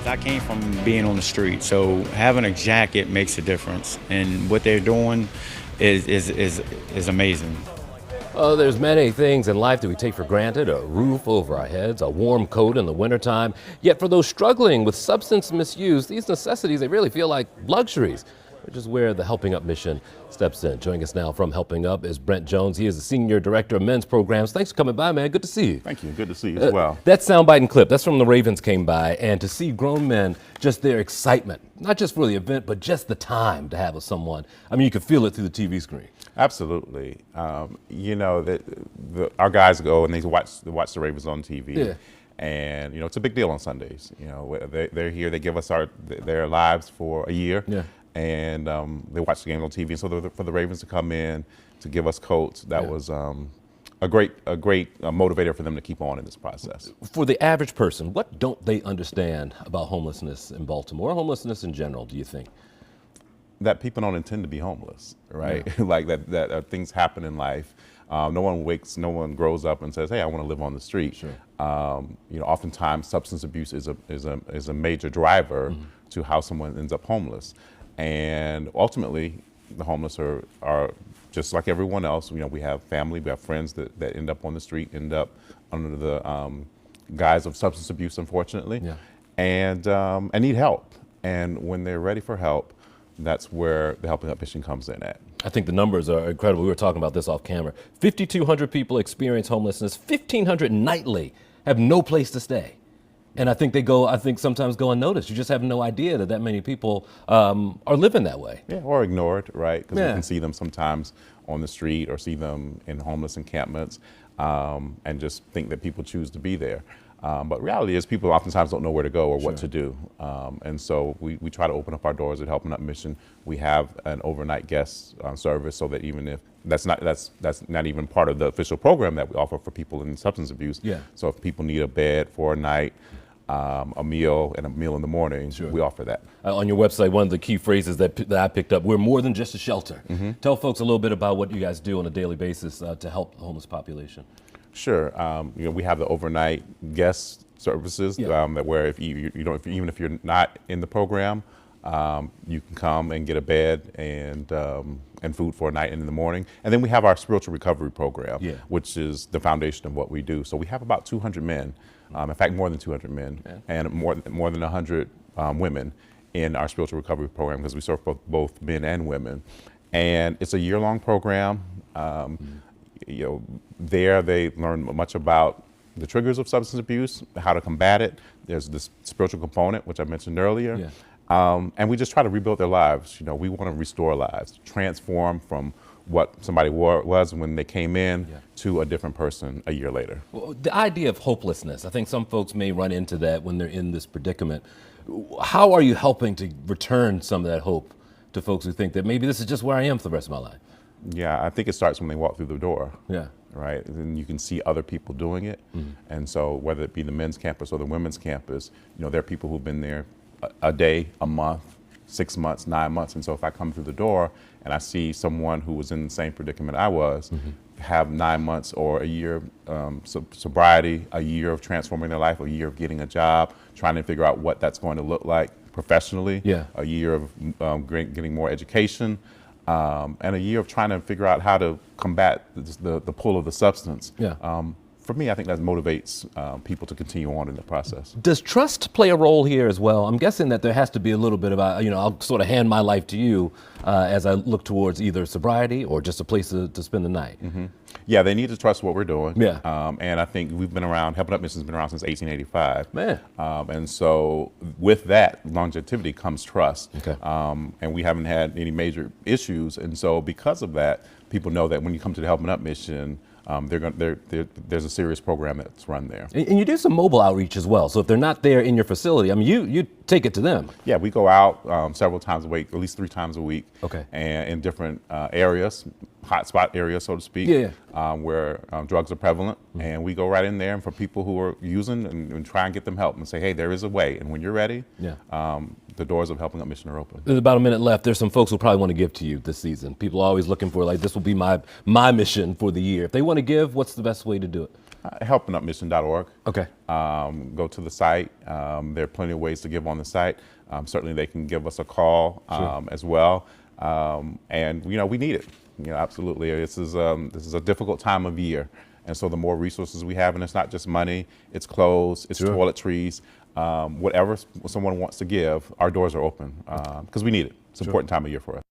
I came from being on the street, so having a jacket makes a difference. And what they're doing is amazing. Oh, there's many things in life that we take for granted: a roof over our heads, a warm coat in the wintertime. Yet for those struggling with substance misuse, these necessities, they really feel like luxuries, which is where the Helping Up mission steps in. Joining us now from Helping Up is Brent Jones. He is the Senior Director of Men's Programs. Thanks for coming by, man. Good to see you. Thank you. Good to see you as well. That soundbite and clip, that's from the Ravens came by, and to see grown men, just their excitement, not just for the event, but just the time to have with someone. I mean, you could feel it through the TV screen. Absolutely. You know, our guys go and they watch the Ravens on TV. Yeah. And, you know, it's a big deal on Sundays. You know, they're here, they give us their lives for a year. Yeah. And they watch the game on TV. So for the Ravens to come in to give us coats, that was a great motivator for them to keep on in this process. For the average person, what don't they understand about homelessness in Baltimore, or homelessness in general, do you think? That people don't intend to be homeless, right? Yeah. Like that things happen in life. No one grows up and says, "Hey, I want to live on the street." Sure. You know, oftentimes substance abuse is a major driver to how someone ends up homeless, and ultimately, the homeless are just like everyone else. You know, we have family, we have friends that end up on the street, end up under the guise of substance abuse, unfortunately, and need help. And when they're ready for help, that's where the Helping Up mission comes in at. I think the numbers are incredible. We were talking about this off camera. 5,200 people experience homelessness. 1,500 nightly have no place to stay. And I think sometimes go unnoticed. You just have no idea that many people are living that way. Yeah, or ignored, right? Because we can see them sometimes on the street or see them in homeless encampments and just think that people choose to be there. But reality is people oftentimes don't know where to go or what to do. And so we try to open up our doors at Helping Up Mission. We have an overnight guest service, so that even if that's not even part of the official program that we offer for people in substance abuse. Yeah. So if people need a bed for a night, a meal, and a meal in the morning, we offer that. On your website, one of the key phrases that I picked up: we're more than just a shelter. Tell folks a little bit about what you guys do on a daily basis to help the homeless population. Sure. You know, we have the overnight guest services that where even if you're not in the program, you can come and get a bed and food for a night and in the morning. And then we have our spiritual recovery program, which is the foundation of what we do. So we have about 200 men, in fact, more than 200 men, and more than 100 women in our spiritual recovery program, because we serve both men and women. And it's a year-long program. You know, there they learn much about the triggers of substance abuse, how to combat it. There's this spiritual component, which I mentioned earlier. And we just try to rebuild their lives. You know, we want to restore lives, transform from what somebody was when they came in to a different person a year later. Well, the idea of hopelessness, I think some folks may run into that when they're in this predicament. How are you helping to return some of that hope to folks who think that maybe this is just where I am for the rest of my life? Yeah, I think it starts when they walk through the door. Yeah. Right, and you can see other people doing it. And so whether it be the men's campus or the women's campus, you know, there are people who've been there a day, a month, 6 months, 9 months. And so if I come through the door and I see someone who was in the same predicament I was, have 9 months or a year sobriety, a year of transforming their life, a year of getting a job, trying to figure out what that's going to look like professionally, a year of getting more education, and a year of trying to figure out how to combat the pull of the substance. For me, I think that motivates people to continue on in the process. Does trust play a role here as well? I'm guessing that there has to be a little bit about, you know, I'll sort of hand my life to you as I look towards either sobriety or just a place to spend the night. Yeah, they need to trust what we're doing. And I think we've been around, Helping Up Mission's been around since 1885. Man. And so with that longevity comes trust. And we haven't had any major issues. And so because of that, people know that when you come to the Helping Up Mission, there's a serious program that's run there. And you do some mobile outreach as well. So if they're not there in your facility, I mean, you take it to them. Yeah, we go out several times a week, at least 3 times a week. And in different areas, hotspot areas, so to speak, where drugs are prevalent. And we go right in there, and for people who are using and try and get them help and say, hey, there is a way. And when you're ready, the doors of Helping Up Mission are open. There's about a minute left. There's some folks who probably want to give to you this season. People are always looking for, like, this will be my mission for the year. If they want to give, what's the best way to do it? helpingupmission.org. Okay. Go to the site. There are plenty of ways to give on the site. Certainly, they can give us a call as well. And we need it. Absolutely. This is a difficult time of year, and so the more resources we have, and it's not just money, it's clothes, it's toiletries, whatever someone wants to give, our doors are open because we need it. It's an important time of year for us.